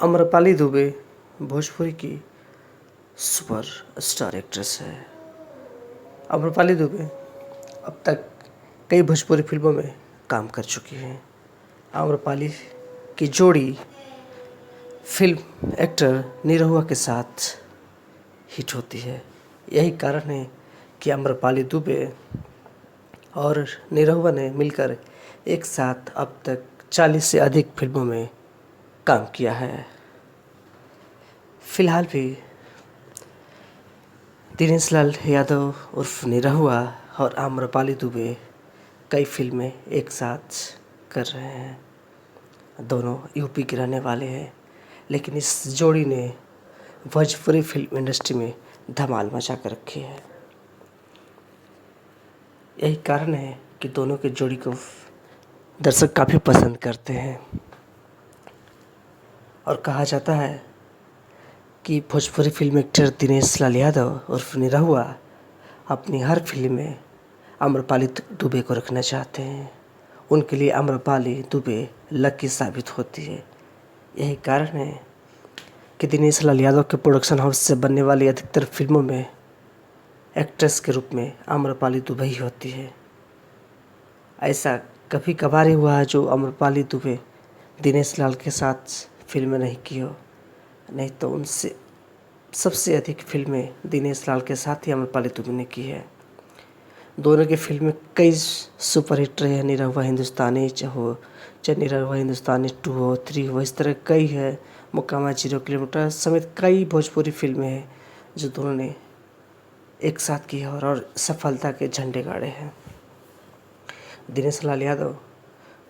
आम्रपाली दुबे भोजपुरी की super star actress है। आम्रपाली दुबे अब तक कई भोजपुरी फिल्मों में काम कर चुकी हैं। आम्रपाली की जोड़ी फिल्म एक्टर निरहुआ के साथ हिट होती है। यही कारण है कि आम्रपाली दुबे और निरहुआ ने मिलकर एक साथ अब तक 40 से अधिक फिल्मों में काम किया है। फिलहाल भी दिनेश लाल यादव उर्फ निरहुआ और आम्रपाली दुबे कई फिल्में एक साथ कर रहे हैं। दोनों यूपी के रहने वाले हैं, लेकिन इस जोड़ी ने भोजपुरी फिल्म इंडस्ट्री में धमाल मचा कर रखी है। यही कारण है कि दोनों की जोड़ी को दर्शक काफ़ी पसंद करते हैं और कहा जाता है कि भोजपुरी फिल्म एक्टर दिनेश लाल यादव उर्फ निरहुआ अपनी हर फिल्म में आम्रपाली दुबे को रखना चाहते हैं। उनके लिए आम्रपाली दुबे लकी साबित होती है। यही कारण है कि दिनेश लाल यादव के प्रोडक्शन हाउस से बनने वाली अधिकतर फिल्मों में एक्ट्रेस के रूप में आम्रपाली दुबे ही होती है। ऐसा कभी कभार ही हुआ है जो आम्रपाली दुबे दिनेश लाल के साथ फिल्में नहीं की हो, नहीं तो उनसे सबसे अधिक फिल्में दिनेश लाल के साथ ही आम्रपाली दुबे ने की है। दोनों की फिल्में कई सुपरहिट रहे हैं। निरहुआ हिंदुस्तानी चाहे निरहुआ हिंदुस्तानी 2 हो 3 हो, इस तरह कई है। मुकामा 0 किलोमीटर समेत कई भोजपुरी फिल्में हैं जो दोनों ने एक साथ की है और सफलता के झंडे गाड़े हैं। दिनेश लाल यादव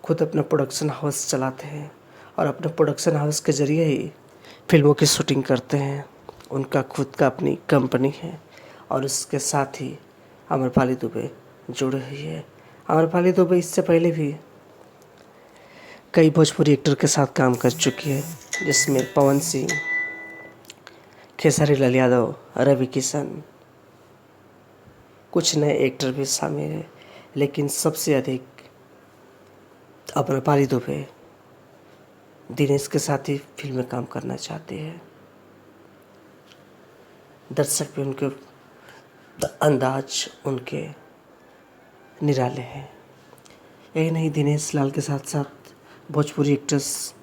खुद अपना प्रोडक्शन हाउस चलाते हैं और अपने प्रोडक्शन हाउस के ज़रिए ही फिल्मों की शूटिंग करते हैं। उनका खुद का अपनी कंपनी है और उसके साथ ही आम्रपाली दुबे जुड़ी हुई है। आम्रपाली दुबे इससे पहले भी कई भोजपुरी एक्टर के साथ काम कर चुकी है, जिसमें पवन सिंह, खेसारी लाल यादव, रवि किशन, कुछ नए एक्टर भी शामिल हैं, लेकिन सबसे अधिक आम्रपाली दुबे दिनेश के साथ ही फिल्म में काम करना चाहते हैं। दर्शक भी उनके अंदाज उनके निराले हैं। यही नहीं, दिनेश लाल के साथ साथ भोजपुरी एक्ट्रेस